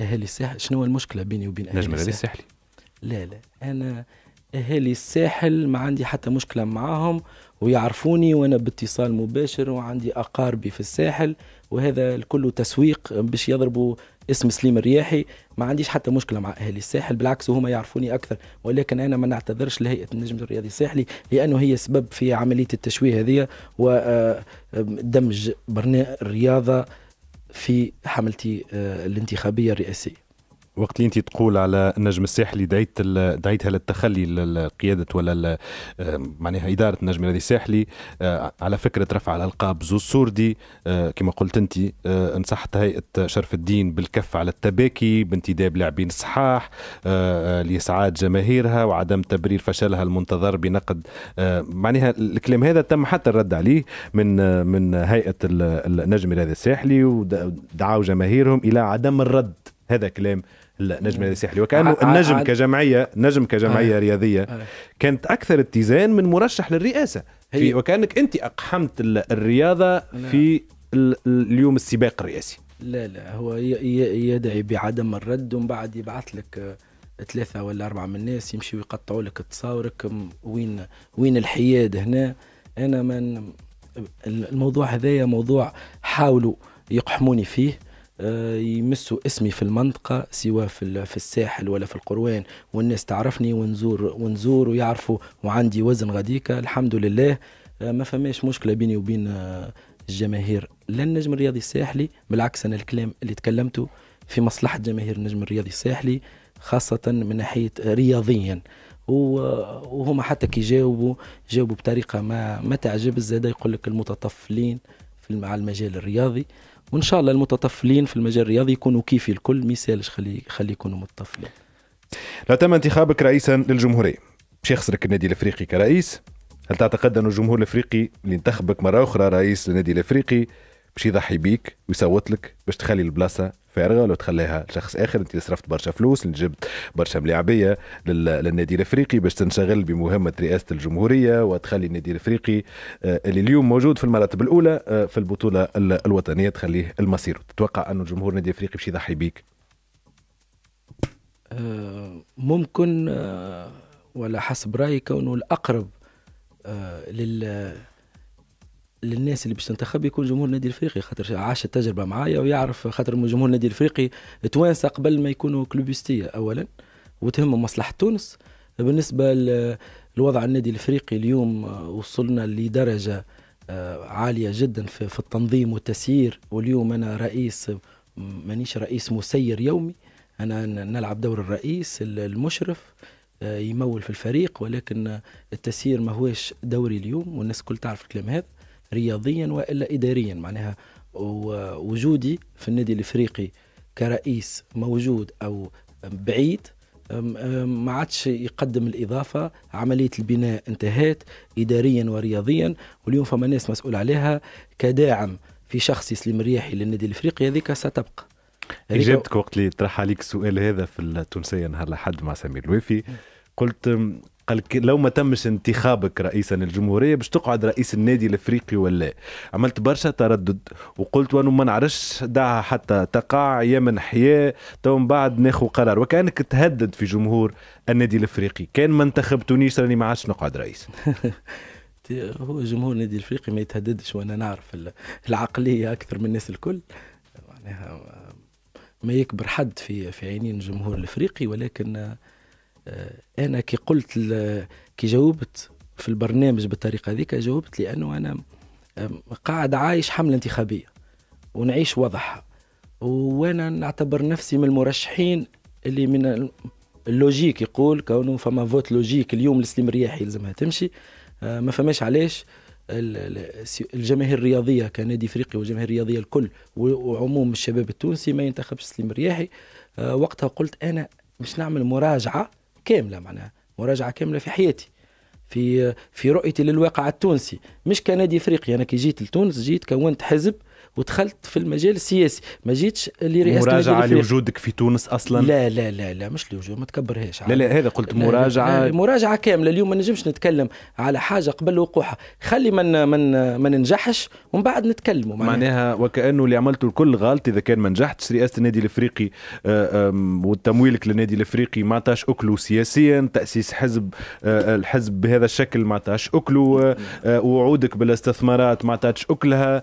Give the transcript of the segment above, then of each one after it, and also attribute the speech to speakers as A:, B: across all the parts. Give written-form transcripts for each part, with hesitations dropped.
A: اهالي الساحل شنو هو المشكله بيني وبين اهالي
B: نجم
A: الساحل؟
B: الساحلي.
A: لا انا اهالي الساحل ما عندي حتى مشكله معاهم، ويعرفوني وانا باتصال مباشر، وعندي اقاربي في الساحل، وهذا الكل تسويق باش يضربوا اسم سليم الرياحي. ما عنديش حتى مشكله مع اهالي الساحل، بالعكس وهما يعرفوني اكثر، ولكن انا ما نعتذرش لهيئه النجم الرياضي الساحلي لانه هي سبب في عمليه التشويه هذه ودمج برنامج الرياضه في حملتي الانتخابيه الرئاسيه.
B: وقت اللي انت تقول على النجم الساحلي دعيتها للتخلي لقياده ولا معناها اداره النجم الرياضي الساحلي على فكره رفع الالقاب زو السوردي كما قلت انت نصحت هيئه شرف الدين بالكف على التباكي بانتداب لاعبين الصحاح لاسعاد جماهيرها وعدم تبرير فشلها المنتظر بنقد معناها الكلام هذا تم حتى الرد عليه من هيئه النجم الرياضي الساحلي ودعاوا جماهيرهم الى عدم الرد. هذا كلام النجم الرياضي الساحلي وكانه النجم كجمعيه رياضيه كانت اكثر اتزان من مرشح للرئاسه وكانك انت اقحمت الرياضه في اليوم السباق الرئاسي.
A: لا هو يدعي بعدم الرد ومن بعد يبعث لك 3 ولا 4 من الناس يمشي ويقطعوا لك تصاورك. وين الحياد هنا؟ انا من الموضوع هذايا موضوع حاولوا يقحموني فيه، يمسوا اسمي في المنطقة سواء في الساحل ولا في القروان، والناس تعرفني ونزور ويعرفوا وعندي وزن غديكة الحمد لله. ما فماش مشكلة بيني وبين الجماهير لا النجم الرياضي الساحلي، بالعكس أنا الكلام اللي تكلمته في مصلحة جماهير النجم الرياضي الساحلي خاصة من ناحية رياضيا، وهم حتى كي جاوبوا بطريقة ما تعجب الزادة. يقول لك المتطفلين مع المجال الرياضي، وإن شاء الله المتطفلين في المجال الرياضي يكونوا كيفي الكل، ميسالش خلي يكونوا متطفلين.
B: لو تم انتخابك رئيسا للجمهورية باش يخسرك النادي الافريقي كرئيس، هل تعتقد أن الجمهور الافريقي اللي انتخبك مرة أخرى رئيس للنادي الافريقي باش يضحي بيك ويصوت لك باش تخلي البلاصة فارغة ولا تخليها لشخص آخر؟ أنت صرفت برشا فلوس، اللي جبت برشا ملاعبية للنادي الافريقي باش تنشغل بمهمة رئاسة الجمهورية وتخلي النادي الافريقي اللي اليوم موجود في المراتب الأولى في البطولة الوطنية تخليه المصير. تتوقع أن الجمهور النادي الافريقي باش يضحي بيك؟
A: ممكن، ولا حسب رأيي كونه الأقرب للناس اللي باش تنتخب يكون جمهور النادي الافريقي، خاطر عاش التجربه معايا ويعرف، خاطر جمهور النادي الافريقي توانسه قبل ما يكونوا كلوبيستيه اولا وتهمهم مصلحه تونس. بالنسبه لوضع النادي الافريقي اليوم وصلنا لدرجه عاليه جدا في التنظيم والتسيير، واليوم انا رئيس، مانيش رئيس مسير يومي، انا نلعب دور الرئيس المشرف يمول في الفريق، ولكن التسيير ما هوش دوري اليوم، والناس كل تعرف الكلام هذا رياضيا والا اداريا. معناها وجودي في النادي الافريقي كرئيس موجود او بعيد ما عادش يقدم الاضافه. عمليه البناء انتهت اداريا ورياضيا، واليوم فما ناس مسؤول عليها كداعم في شخص سليم الرياحي للنادي الافريقي، هذيك ستبقى.
B: اجابتك وقت اللي طرح عليك السؤال هذا في التونسيه نهار الاحد مع سمير الوافي قلت قال لو ما تمش انتخابك رئيسا للجمهوريه باش تقعد رئيس النادي الافريقي ولا؟ عملت برشا تردد وقلت وانه ما نعرفش دعها حتى تقع يا من حياه تو من بعد ناخذ قرار، وكانك تهدد في جمهور النادي الافريقي كان ما انتخبتونيش راني ما عادش نقعد رئيس.
A: هو جمهور النادي الافريقي ما يتهددش، وانا نعرف العقليه اكثر من الناس الكل، معناها ما يكبر حد في عينين الجمهور الافريقي. ولكن انا كي قلت كي جاوبت في البرنامج بالطريقه هذيك، جاوبت لانه انا قاعد عايش حمله انتخابيه ونعيش وضعها، وانا نعتبر نفسي من المرشحين اللي من اللوجيك يقول كونه فما فوت لوجيك اليوم لسليم الرياحي لازمها تمشي. ما فماش علاش الجماهير الرياضيه كنادي افريقي والجماهير الرياضيه الكل وعموم الشباب التونسي ما ينتخبش سليم الرياحي. وقتها قلت انا مش نعمل مراجعه كامله، معناها مراجعه كامله في حياتي، في رؤيتي للواقع التونسي، مش كنادي افريقي. انا كي جيت لتونس جيت كونت حزب ودخلت في المجال السياسي، ما جيتش لرئاسه
B: مراجعه لوجودك في تونس اصلا؟
A: لا لا لا لا مش لوجود، ما تكبرهاش.
B: لا هذا قلت مراجعه.
A: مراجعه كامله. اليوم ما نجمش نتكلم على حاجه قبل وقوعها، خلي ما ننجحش ومن بعد نتكلموا.
B: معناها وكانه اللي عملته الكل غلط اذا كان ما نجحتش. رئاسه النادي الافريقي وتمويلك للنادي الافريقي ما عطاش اكله سياسيا، تاسيس حزب الحزب بهذا الشكل ما عطاش اكله، وعودك بالاستثمارات ما عطاش اكلها.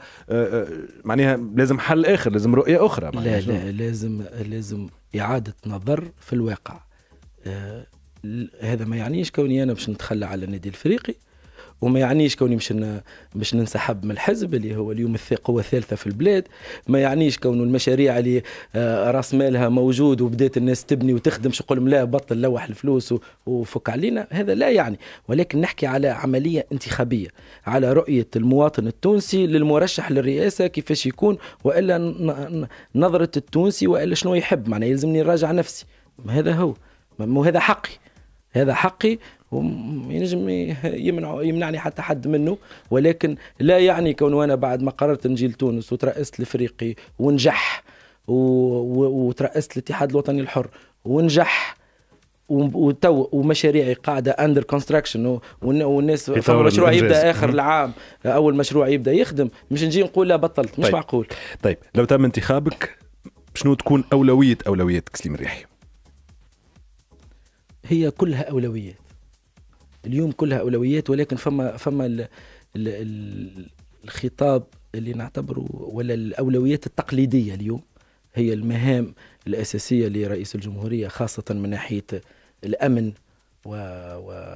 B: معناها لازم حل اخر، لازم رؤيه اخرى.
A: لا لا لازم اعاده نظر في الواقع. هذا ما يعنيش كوني انا باش نتخلى على النادي الافريقي، وما يعنيش كوني باش ننسحب من الحزب اللي هو اليوم القوة الثالثة في البلاد. ما يعنيش كونه المشاريع اللي راس مالها موجود وبدات الناس تبني وتخدم شقول لا بطل لوح الفلوس وفك علينا، هذا لا يعني. ولكن نحكي على عملية انتخابية، على رؤية المواطن التونسي للمرشح للرئاسة كيفاش يكون، وإلا نظرة التونسي، وإلا شنو يحب. معناه يلزمني نراجع نفسي. هذا هو، وهذا حقي، هذا حقي وينجم يمنعني حتى حد منه. ولكن لا يعني كونه أنا بعد ما قررت نجي لتونس وترأست الافريقي ونجح وترأست الاتحاد الوطني الحر ونجح ومشاريعي قاعدة اندر كونستراكشن والناس مشروع يبدأ آخر العام، أول مشروع يبدأ يخدم، مش نجي نقول لا بطلت. مش
B: طيب.
A: معقول.
B: طيب لو تم انتخابك شنو تكون أولوياتك سليم الريحي؟
A: هي كلها أولويات اليوم، كلها أولويات. ولكن فما الخطاب اللي نعتبره ولا الأولويات التقليدية اليوم هي المهام الأساسية لرئيس الجمهورية، خاصة من ناحية الأمن و